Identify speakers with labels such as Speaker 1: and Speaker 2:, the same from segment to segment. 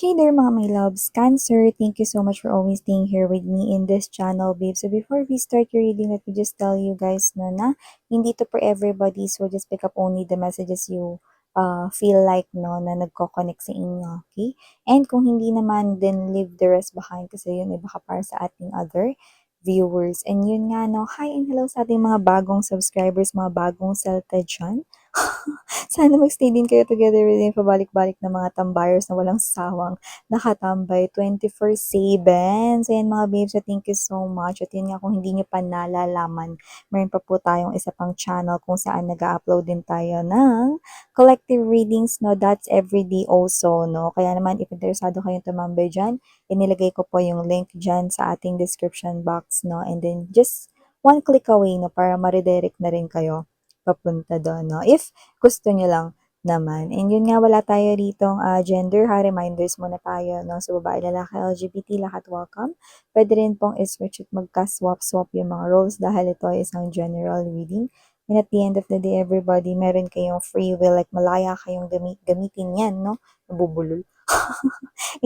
Speaker 1: Hey there mga my loves, Cancer. Thank you so much for always staying here with me in this channel, babe. So before we start your reading, let me just tell you guys na hindi to for everybody. So just pick up only the messages you feel like na nagko-connect sa inyo, okay? And kung hindi naman, then leave the rest behind kasi yun ay baka para sa ating other viewers. And yun nga, no, hi and hello sa ating mga bagong subscribers, mga bagong salta dyan. Sana magstay din kayo together with yung pabalik-balik na mga tambayers na walang sawang nakatambay 24/7. So yan mga babes, so thank you so much. At yun nga kung hindi nyo pa nalalaman, meron pa po tayong isa pang channel kung saan nag-upload din tayo ng collective readings, no? That's everyday also, no? Kaya naman, if interesado kayong tumambay dyan, inilagay ko po yung link dyan sa ating description box, no? And then, just one click away, no? Para ma-redirect na rin kayo papunta doon, no? If gusto nyo lang naman. And yun nga, wala tayo ditong gender, ha? Reminders muna tayo, no? So, babae, lalaki, LGBT, lahat welcome. Pwede rin pong i-switch at magka-swap-swap yung mga roles dahil ito ay isang general reading. And at the end of the day, everybody, meron kayong free will, like malaya kayong gamitin yan, no? Nabubulol.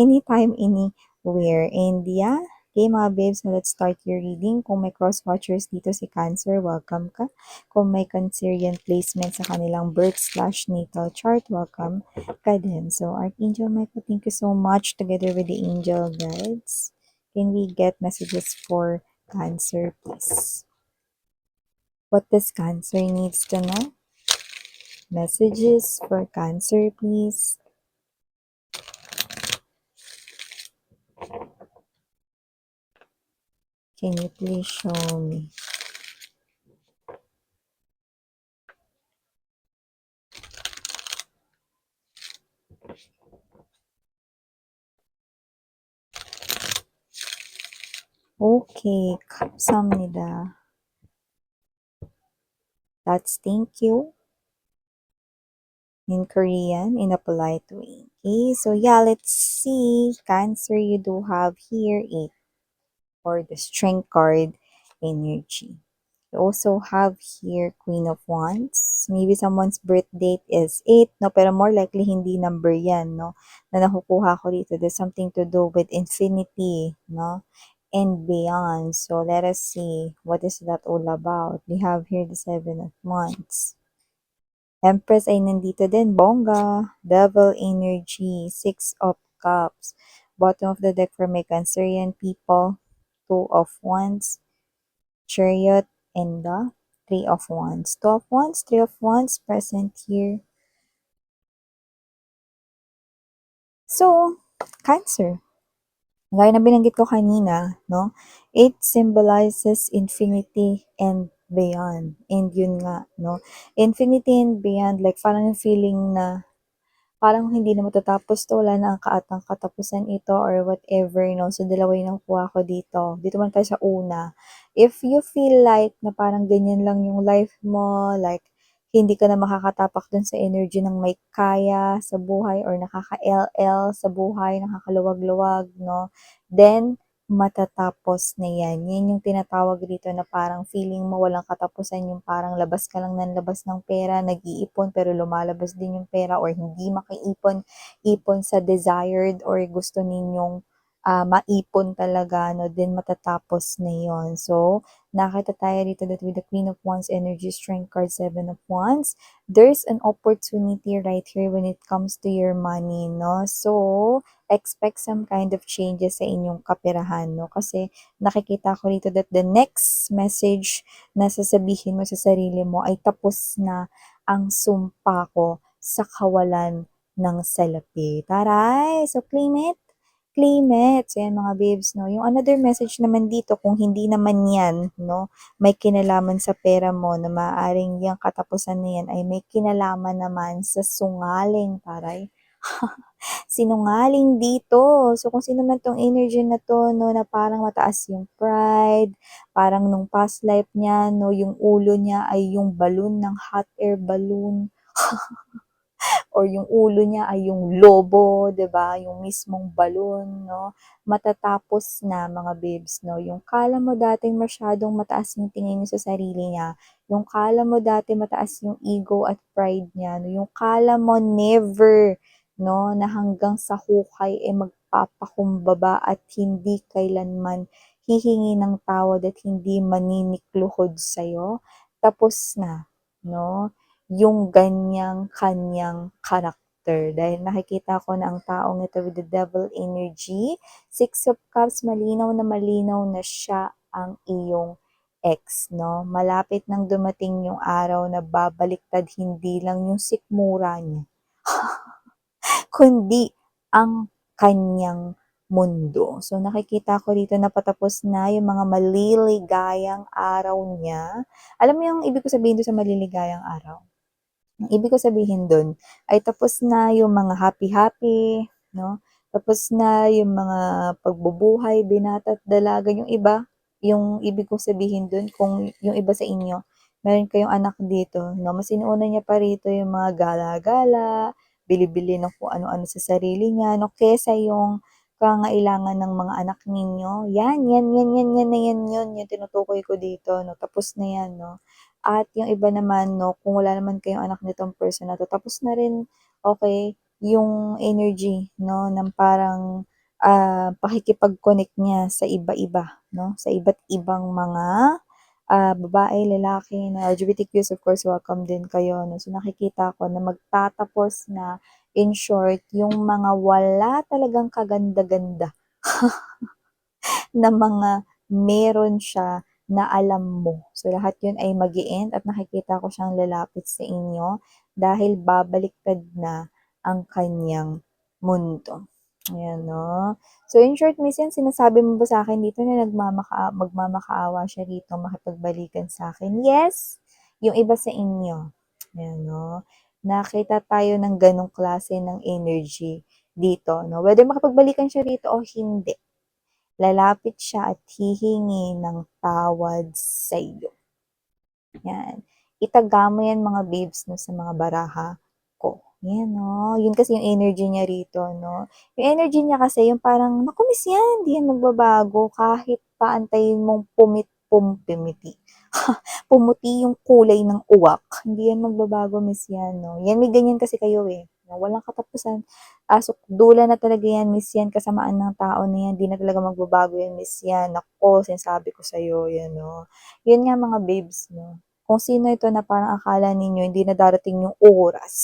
Speaker 1: Anytime, anywhere. And yeah, okay mga babes, so let's start your reading. Kung may cross-watchers dito si Cancer, welcome ka. Kung may Cancerian placement sa kanilang birth/natal chart, welcome ka din. So Archangel Michael, thank you so much together with the angel guides. Can we get messages for Cancer, please? What does Cancer needs to know? Messages for Cancer, please. Can you please show me? Okay, 감사합니다. That's thank you in Korean in a polite way. Okay, so yeah, let's see. Cancer, you do have here 8 or the Strength card energy. You also have here Queen of Wands. Maybe someone's birth date is 8, no? Pero more likely hindi number yan, no? Na nakukuha ko dito. There's something to do with infinity, no? And beyond. So let us see what is that all about. We have here the 7 of Wands. Empress ay nandito din, bongga. Devil energy, 6 of Cups. Bottom of the deck for my Cancerian people, 2 of Wands. Chariot and the 3 of Wands. 2 of Wands, 3 of Wands present here. So, Cancer. Gaya na binanggit ko kanina, no? It symbolizes infinity and beyond. And yun nga, no? Infinity and beyond, like parang yung feeling na parang hindi na matatapos 'to, wala na ang kaatang katapusan ito or whatever, no. So, dalawa yung nakukuha ko dito. Dito man tayo sa una. If you feel like na parang ganyan lang yung life mo, like hindi ka na makakatapak dun sa energy ng may kaya sa buhay or nakaka-LL sa buhay, nakakaluwag-luwag, no, then matatapos na yan. Yan yung tinatawag dito na parang feeling mo walang katapusan, yung parang labas ka lang ng labas ng pera, nag-iipon pero lumalabas din yung pera or hindi makaipon sa desired or gusto ninyong maipon talaga, no, then matatapos na yon. So, nakita tayo dito that with the Queen of Wands energy, Strength card, 7 of Wands, there's an opportunity right here when it comes to your money, no? So, expect some kind of changes sa inyong kaperahan, no? Kasi nakikita ko dito that the next message na sasabihin mo sa sarili mo ay tapos na ang sumpa ko sa kawalan ng salapi. Taray! So, claim it. Claim it. So, yan mga babes, no? Yung another message naman dito, kung hindi naman yan, no, may kinalaman sa pera mo na maaaring yung katapusan na yan ay may kinalaman naman sa sungaling, taray. Sinungaling dito. So, kung sino man tong energy na to, no, na parang mataas yung pride, parang nung past life niya, no, yung ulo niya ay yung balloon ng hot air balloon. Or yung ulo niya ay yung lobo, 'di ba? Yung mismong balloon, no? Matatapos na mga babes, no? Yung kala mo dating masyadong mataas yung tingin niya sa sarili niya, yung kala mo dati mataas yung ego at pride niya, no? Yung kala mo never no, na hanggang sa hukay ay magpapakumbaba at hindi kailanman hihingi ng tawad at hindi maninikluhod sa'yo, tapos na, no, yung ganyang kanyang karakter. Dahil nakikita ko na ang taong ito with the devil energy, Six of Cups, malinaw na siya ang iyong ex, no? Malapit nang dumating yung araw na babaliktad hindi lang yung sikmura niya, kundi ang kanyang mundo. So nakikita ko dito na patapos na yung mga maliligayang araw niya. Alam mo yung ibig ko sabihin doon sa maliligayang araw? Ang ibig ko sabihin dun ay tapos na yung mga happy-happy, no? Tapos na yung mga pagbubuhay, binata at dalaga. Yung iba, yung ibig kong sabihin dun, kung yung iba sa inyo, meron kayong anak dito, no? Mas inuuna niya pa rito yung mga gala-gala, bili-bili ng kung ano-ano sa sarili niya, no? Kesa yung kangailangan ng mga anak ninyo. Yan na yan yun, yung tinutukoy ko dito, no? Tapos na yan, no? At yung iba naman 'no, kung wala naman kayong anak nitong person na 'to, tapos na rin, okey, yung energy 'no, ng parang, pakikipag-connect niya sa iba-iba 'no, sa iba't ibang mga, babae, lalaki na LGBTQs, of course, welcome din kayo 'no. So, nakikita ko na magtatapos na, in short, yung mga wala talagang kaganda-ganda na mga meron siya na alam mo. So, lahat yun ay mag end at nakikita ko siyang lalapit sa inyo dahil babaliktad na ang kanyang mundo. Ayan, no? So, in short, miss, yan, sinasabi mo ba sa akin dito na magmamakaawa siya rito, makipagbalikan sa akin? Yes, yung iba sa inyo. Ayan, no? Nakita tayo ng ganong klase ng energy dito, no? Whether makipagbalikan siya rito o hindi, lalapit siya at hihingi ng tawad sa iyo. Yan. Itaga mo yan mga babes no, sa mga baraha ko. Yan, no? Yun kasi yung energy niya rito, no? Yung energy niya kasi, yung parang, naku miss yan, hindi yan magbabago kahit pa antayin mong pumiti. Pumuti yung kulay ng uwak. Hindi yan magbabago, miss yan, no? Yan, may ganyan kasi kayo eh. No? Walang katapusan. Dula na talaga yan, miss yan. Kasamaan ng tao na yan. Di na talaga magbabago yan, miss yan. Ako, sinasabi ko sa'yo, yan, no? Yun nga mga babes, no? Kung sino ito na parang akala ninyo hindi na darating yung oras,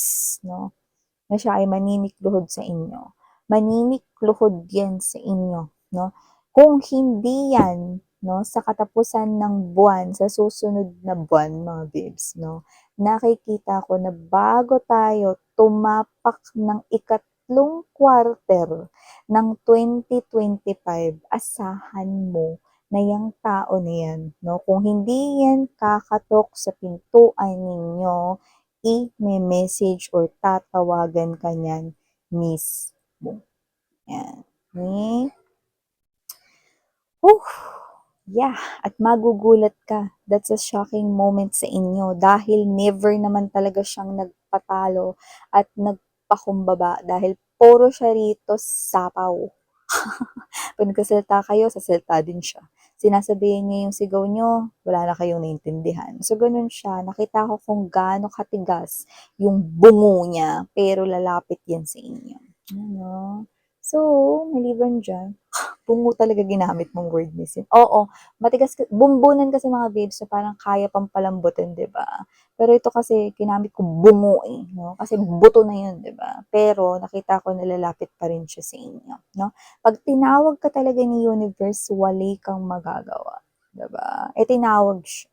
Speaker 1: no? Na siya ay maninikluhod sa inyo. Maninikluhod yan sa inyo, no? Kung hindi yan, no, sa katapusan ng buwan, sa susunod na buwan, mga babes, no, nakikita ko na bago tayo tumapak ng ikatlong quarter ng 2025, asahan mo na yung tao na yan, no? Kung hindi yan kakatok sa pintuan ninyo, i-message or tatawagan ka niyan mismo. Yan. Okay? Whew! Yeah, at magugulat ka. That's a shocking moment sa inyo dahil never naman talaga siyang nagpatalo at nagpakumbaba dahil puro siya rito sapaw. Pag nagsasalita kayo, sasalita din siya. Sinasabihin niya yung sigaw niyo, wala na kayong naintindihan. So, ganun siya. Nakita ko kung gaano katigas yung bungo niya, pero lalapit yan sa inyo. Ano? So, maliban dyan, bungo talaga ginamit mong word, Miss. Oo, matigas, bumbunan kasi mga babes, so parang kaya pang palambutin, di ba? Pero ito kasi, ginamit ko bungo eh, no? Kasi buto na yun, di ba? Pero, nakita ko na lalapit pa rin siya sa inyo, no? Pag tinawag ka talaga ni universe, wali kang magagawa, di ba? Eh, tinawag siya.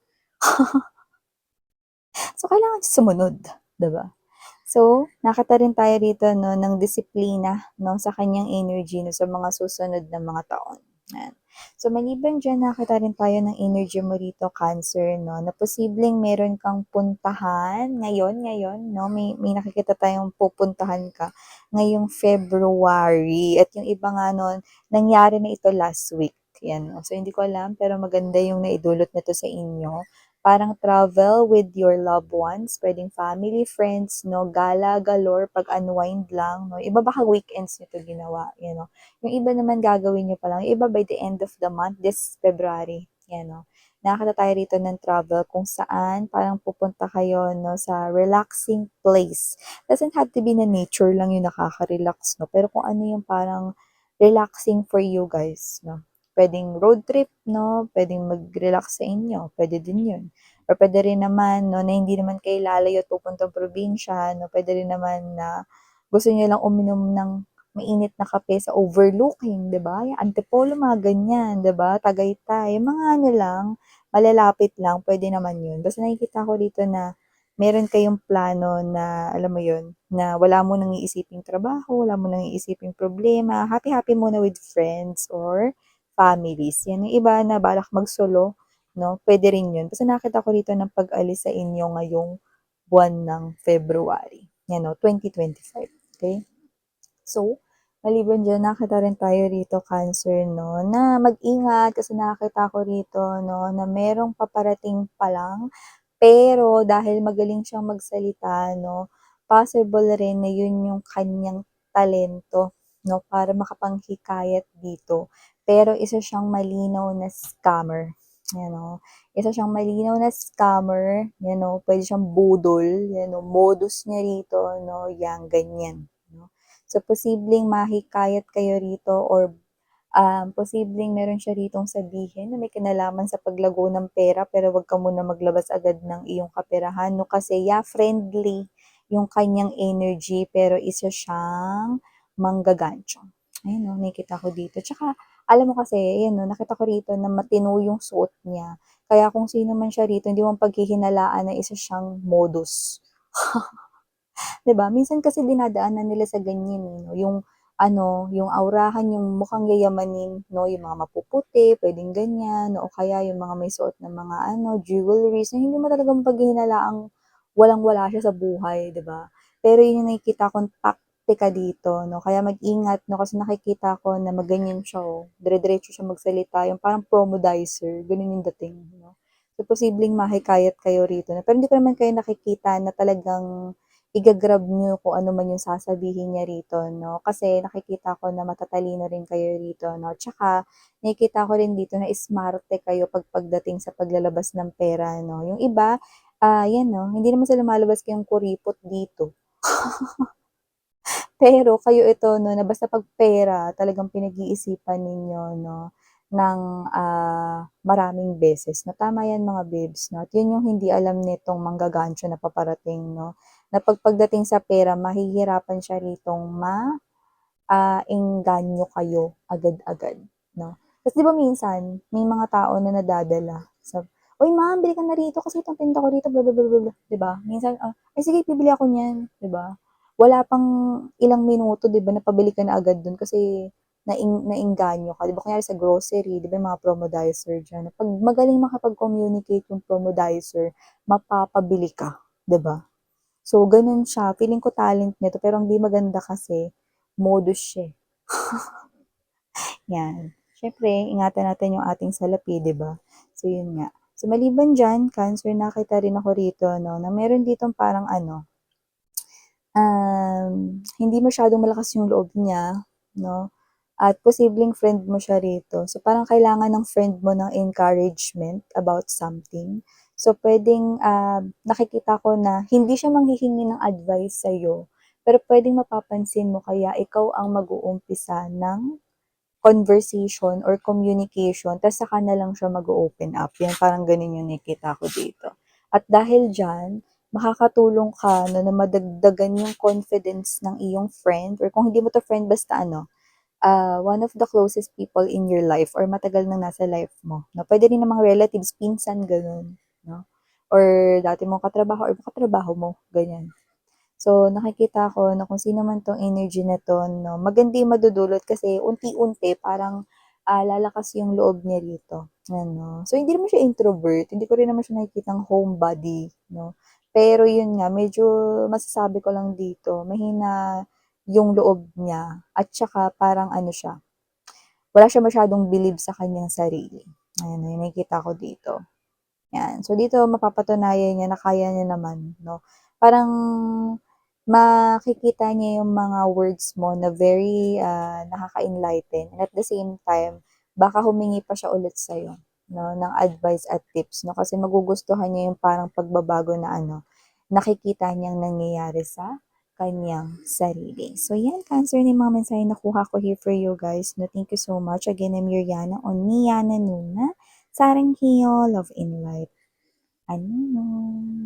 Speaker 1: So, kailangan sumunod, di ba? So, nakita rin tayo rito no, ng disiplina no, sa kanyang energy no, sa mga susunod na mga taon. Yan. So, maliban dyan, nakita rin tayo ng energy mo rito, Cancer, no, na posibleng meron kang puntahan ngayon, no, may nakikita tayong pupuntahan ka ngayong February. At yung iba nga nun, nangyari na ito last week. Yan, no? So, hindi ko alam, pero maganda yung naidulot nito sa inyo. Parang travel with your loved ones, pwedeng family, friends, no, gala, galore, pag-unwind lang, no. Iba baka weekends nyo to ginawa, you know. Yung iba naman gagawin nyo pa lang, yung iba by the end of the month, this February, yan, no. nakakita tayo rito ng travel kung saan parang pupunta kayo, no, sa relaxing place. Doesn't have to be na nature lang yung nakaka-relax, no, pero kung ano yung parang relaxing for you guys, no. Pwedeng road trip, no, pwedeng mag-relax sa inyo, pwede din yun. Or pwede rin naman, no, na hindi naman kayo lalayo at pupuntang probinsya, no, pwede rin naman na gusto niyo lang uminom ng mainit na kape sa overlooking, 'di ba? Yung Antipolo, mga ganyan, 'di ba? Tagaytay, yung mga ano lang, malalapit lang, pwede naman yun. Basta nakikita ko dito na meron kayong plano na, alam mo yun, na wala mo nang iisiping trabaho, wala mo nang iisiping problema, happy-happy muna with friends or families. Yan, yung iba na balak mag-solo, no? Pwede rin yun. Basta nakita ko dito ng pag-alis sa inyo ngayong buwan ng February. Yan, no? 2025. Okay? So, maliban diyan nakita rin tayo rito Cancer 'no, na mag-ingat kasi nakita ko rito 'no, na merong paparating pa lang, pero dahil magaling siyang magsalita 'no, possible rin na yun yung kanyang talento 'no, para makapanghikayat dito. Pero isa siyang malinaw na scammer, you know. Isa siyang malinaw na scammer, you know, puwede siyang budol, you know, modus niya rito 'no, yang ganyan 'no. So, posibleng mahikayat kayo rito or posibleng meron siya ritong sabihin na may kinalaman sa paglago ng pera pero wag ka muna maglabas agad ng iyong kaperahan 'no, kasi yeah, friendly yung kanyang energy pero isa siyang manggagancho. Ayun 'no, nakikita ko dito. Tsaka alam mo kasi ayan 'no, nakita ko rito na matino yung suot niya. Kaya kung sino man siya rito hindi mo paghihinalaan na isa siyang modus. 'Di ba? Minsan kasi dinadaanan nila sa ganyan, eh, 'no, yung ano, yung aurahan, yung mukhang yayamanin, 'no, yung mga mapuputi, puwedeng ganyan, o kaya yung mga may suot ng mga ano, jewelries na hindi mo talaga mapaghihinalaang walang-wala siya sa buhay, 'di ba? Pero yun yung nakikita kong taktika dito, 'no, kaya mag-ingat, 'no, kasi nakikita ko na maganyan siya, oh, dire-diretso siya magsalita, yung parang promodizer, gano'n yung dating, 'no. So, posibleng mahikayat kayo rito, pero hindi ko naman kayo nakikita na talagang iga-grab niyo kung ano man yung sasabihin niya rito 'no, kasi nakikita ko na matatalino rin kayo rito 'no, tsaka nakikita ko rin dito na smarte kayo pagdating sa paglalabas ng pera 'no. Yung iba, 'yan 'no, hindi naman sa lumalabas kayong kuripot dito. Pero kayo ito 'no, na basta 'pag pera talagang pinag-iisipan ninyo 'no, ng, maraming beses 'no. Tama 'yan mga babes 'no, at 'yun yung hindi alam nitong manggagancho na paparating 'no, na pagdating sa pera mahihirapan siya ritong engganyo kayo agad-agad 'no. Kasi 'di ba minsan may mga tao na nadadala sa, "Uy ma'am, bili ka na rito kasi itong tinda ko rito bla bla bla bla bla." 'Di ba? Minsan, "Ay sige bibili ako niyan." 'Di ba? Wala pang ilang minuto 'di ba napabili ka na agad dun kasi naengganyo ka. 'Di ba kunyari sa grocery 'di ba yung mga promodizer diyan, 'pag magaling makipag-communicate yung promodizer, mapapabili ka, 'di ba? So, ganun siya. Feeling ko talent niya 'to, pero ang di maganda kasi modus siya, eh. 'Yan. Siyempre ingatan natin yung ating salapi, 'di ba? So, yun nga. So, maliban diyan, Cancer, nakita rin ako rito 'no, na meron ditong parang ano, hindi masyadong malakas yung loob niya 'no, at posibleng friend mo siya rito. So, parang kailangan ng friend mo ng encouragement about something. So, puwedeng, nakikita ko na hindi siya manghihingi ng advice sa'yo, pero puwedeng mapapansin mo kaya ikaw ang mag-uumpisa ng conversation or communication ta's saka na lang siya mag-o-open up, 'yan parang gano'n yung nakikita ko dito. At dahil diyan, makakatulong ka 'no na madagdagan yung confidence ng iyong friend or kung hindi mo 'to friend basta ano, one of the closest people in your life or matagal nang nasa life mo 'no. Puwede rin namang relatives, pinsan, gano'n 'no, or dati mong katrabaho or katrabaho mo, ganyan. So, nakikita ko na kung sino man 'tong energy na 'to 'no, maganda yung madudulot kasi unti-unti parang, lalakas yung loob niya rito, ano. So, hindi naman siya introvert, hindi ko rin naman siya nakikitang homebody 'no. Pero yun nga, medyo masasabi ko lang dito, mahina yung loob niya at saka parang ano siya, wala siya masyadong believe sa kanyang sarili. Ayan, yung nakikita ko dito. 'Yan. So, dito mapapatunayan niya na kaya niya naman 'no. Parang makikita niya yung mga words mo na very, nakaka-enlighten and at the same time, baka humingi pa siya ulit sa'yo. no, ng advice at tips, no? Kasi magugustuhan niya yung parang pagbabago na ano, nakikita niyang nangyayari sa kanyang sarili. So, yan, Cancer, na yung mga mensahe na nakuha ko here for you guys. No, thank you so much. Again, I'm Yuriana on Miyana Nuna. Sarang Hiyo, Love in Light. Ano?